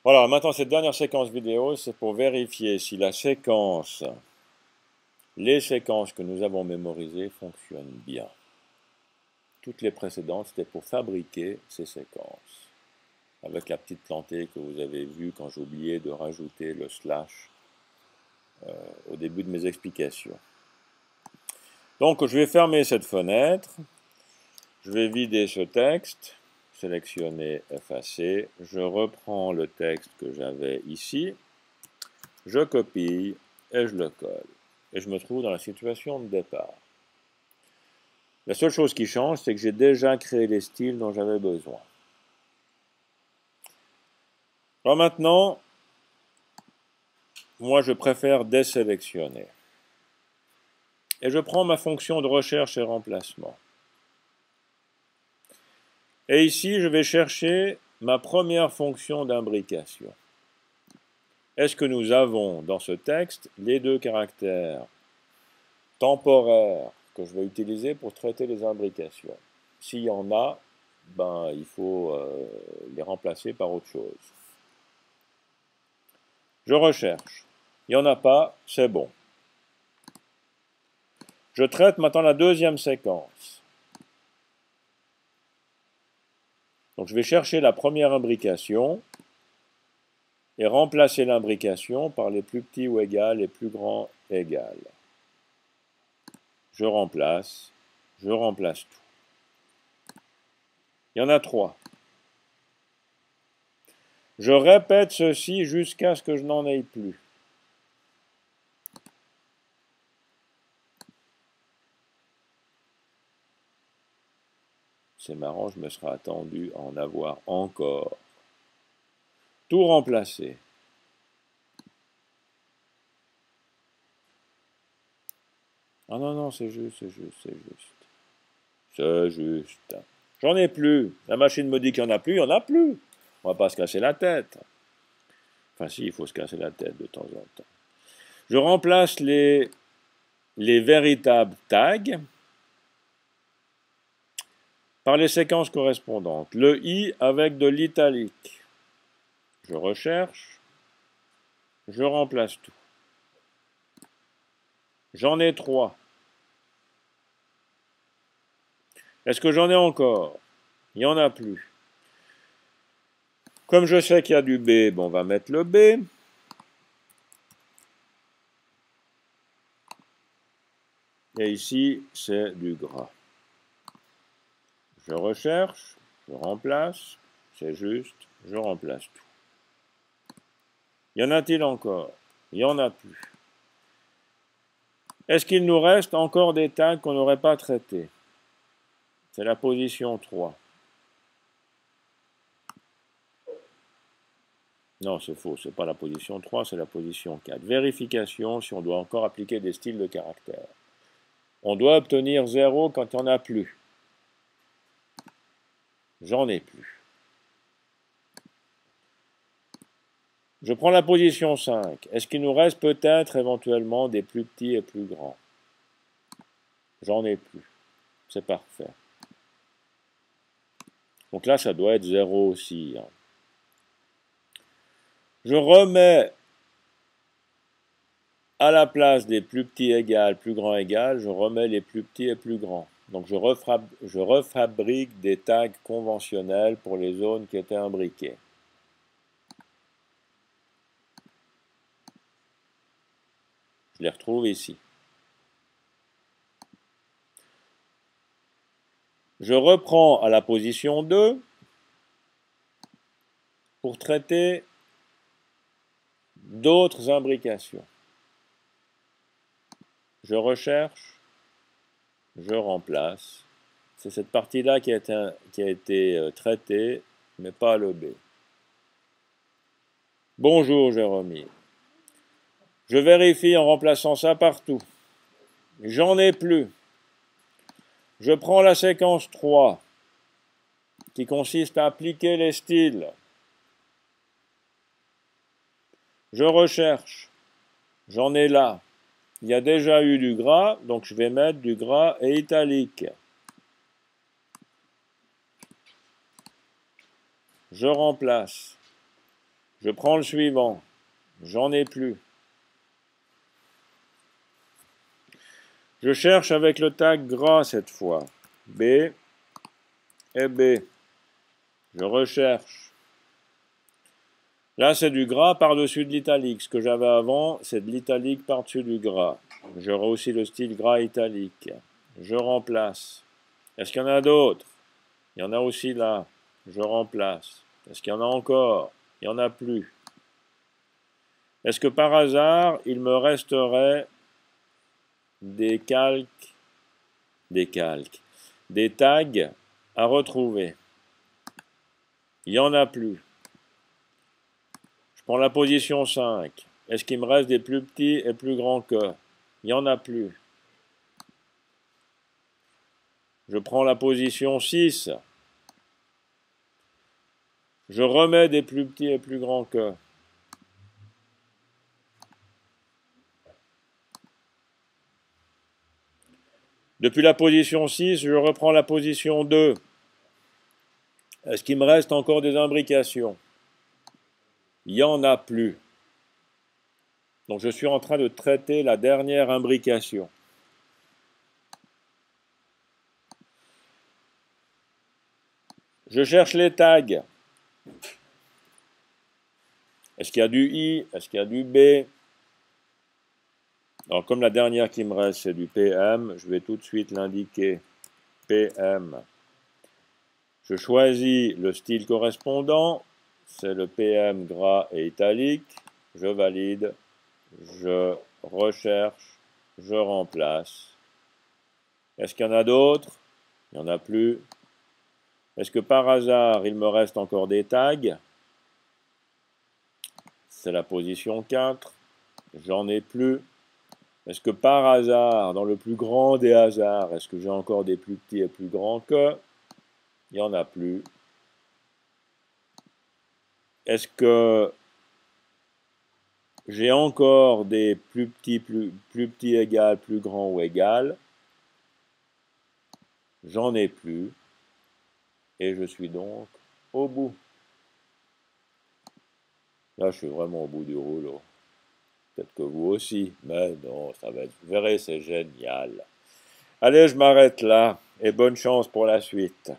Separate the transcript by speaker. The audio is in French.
Speaker 1: Voilà, maintenant cette dernière séquence vidéo, c'est pour vérifier si les séquences que nous avons mémorisées fonctionnent bien. Toutes les précédentes, c'était pour fabriquer ces séquences. Avec la petite plantée que vous avez vue quand j'ai oublié de rajouter le slash au début de mes explications. Donc je vais fermer cette fenêtre, je vais vider ce texte, sélectionner, effacer, je reprends le texte que j'avais ici, je copie et je le colle. Et je me trouve dans la situation de départ. La seule chose qui change, c'est que j'ai déjà créé les styles dont j'avais besoin. Alors maintenant, moi je préfère désélectionner. Et je prends ma fonction de recherche et remplacement. Et ici, je vais chercher ma première fonction d'imbrication. Est-ce que nous avons dans ce texte les deux caractères temporaires que je vais utiliser pour traiter les imbrications? S'il y en a, ben, il faut les remplacer par autre chose. Je recherche. Il n'y en a pas, c'est bon. Je traite maintenant la deuxième séquence. Donc je vais chercher la première imbrication et remplacer l'imbrication par les plus petits ou égales, les plus grands égales. Je remplace tout. Il y en a 3. Je répète ceci jusqu'à ce que je n'en aie plus. C'est marrant, je me serais attendu à en avoir encore. Tout remplacer. Ah non, non, c'est juste. C'est juste. J'en ai plus. La machine me dit qu'il n'y en a plus, il n'y en a plus. On va pas se casser la tête. Enfin si, il faut se casser la tête de temps en temps. Je remplace les véritables tags par les séquences correspondantes. Le i avec de l'italique. Je recherche. Je remplace tout. J'en ai 3. Est-ce que j'en ai encore? Il n'y en a plus. Comme je sais qu'il y a du B, bon, on va mettre le B. Et ici, c'est du gras. Je recherche, je remplace, c'est juste, je remplace tout. Y en a-t-il encore? Il n'y en a plus. Est-ce qu'il nous reste encore des tags qu'on n'aurait pas traités? C'est la position 3. Non, c'est faux, c'est pas la position 3, c'est la position 4. Vérification si on doit encore appliquer des styles de caractères. On doit obtenir 0 quand il n'y en a plus. J'en ai plus. Je prends la position 5. Est-ce qu'il nous reste peut-être éventuellement des plus petits et plus grands? J'en ai plus. C'est parfait. Donc là, ça doit être 0 aussi. Je remets à la place des plus petits égales, plus grands égales, je remets les plus petits et plus grands. Donc je refabrique des tags conventionnels pour les zones qui étaient imbriquées. Je les retrouve ici. Je reprends à la position 2 pour traiter d'autres imbrications. Je recherche, je remplace. C'est cette partie-là qui a été traitée, mais pas le B. Bonjour, j'ai remis. Je vérifie en remplaçant ça partout. J'en ai plus. Je prends la séquence 3, qui consiste à appliquer les styles. Je recherche. J'en ai là. Il y a déjà eu du gras, donc je vais mettre du gras et italique. Je remplace. Je prends le suivant. J'en ai plus. Je cherche avec le tag gras cette fois. B et B. Je recherche. Là, c'est du gras par-dessus de l'italique. Ce que j'avais avant, c'est de l'italique par-dessus du gras. J'aurai aussi le style gras italique. Je remplace. Est-ce qu'il y en a d'autres? Il y en a aussi là. Je remplace. Est-ce qu'il y en a encore? Il n'y en a plus. Est-ce que par hasard, il me resterait des tags à retrouver? Il n'y en a plus. Je prends la position 5. Est-ce qu'il me reste des plus petits et plus grands que? Il n'y en a plus. Je prends la position 6. Je remets des plus petits et plus grands que. Depuis la position 6, je reprends la position 2. Est-ce qu'il me reste encore des imbrications? Il n'y en a plus. Donc je suis en train de traiter la dernière imbrication. Je cherche les tags. Est-ce qu'il y a du I? Est-ce qu'il y a du B? Alors comme la dernière qui me reste c'est du PM, je vais tout de suite l'indiquer. PM. Je choisis le style correspondant. C'est le PM gras et italique. Je valide. Je recherche. Je remplace. Est-ce qu'il y en a d'autres? Il n'y en a plus. Est-ce que par hasard, il me reste encore des tags? C'est la position 4. J'en ai plus. Est-ce que par hasard, dans le plus grand des hasards, est-ce que j'ai encore des plus petits et plus grands que? Il n'y en a plus. Est-ce que j'ai encore des plus petits égal, plus grands ou égal? J'en ai plus. Et je suis donc au bout. Là, je suis vraiment au bout du rouleau. Peut-être que vous aussi. Mais non, ça va être... Vous verrez, c'est génial. Allez, je m'arrête là. Et bonne chance pour la suite.